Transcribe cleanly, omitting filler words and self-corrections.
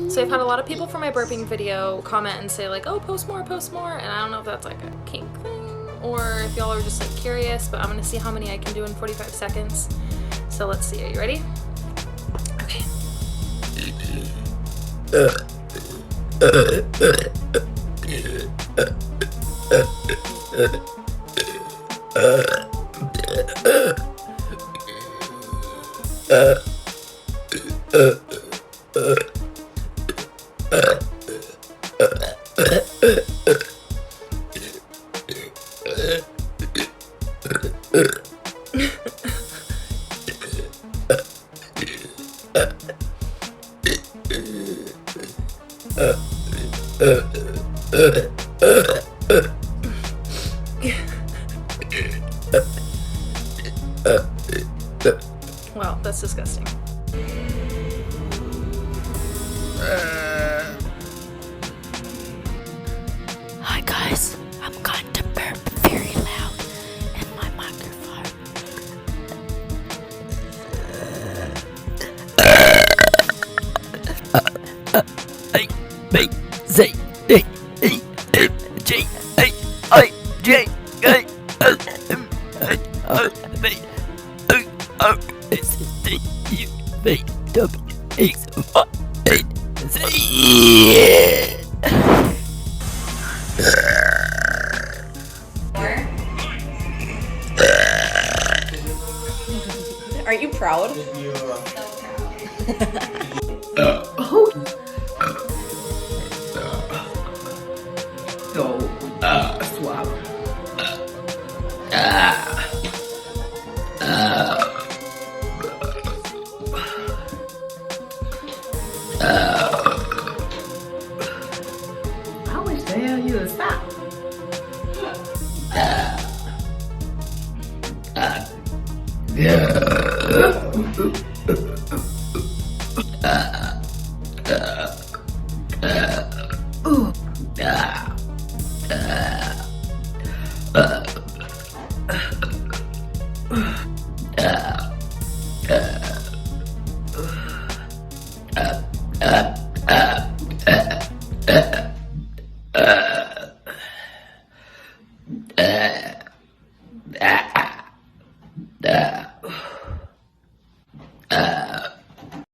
So I've had a lot of people from my burping video comment and say like, oh, post more, and I don't know if that's like a kink thing or if y'all are just like curious, but I'm gonna see how many I can do in 45 seconds. So let's see, are you ready? Okay. Wow, that's disgusting. Hi guys, I'm going to burp very loud in my microphone. A B C D E F G H I J K L M N O P O S T U V W X Y Z. Aren't you proud? Swallow. I wish the hell you would stop.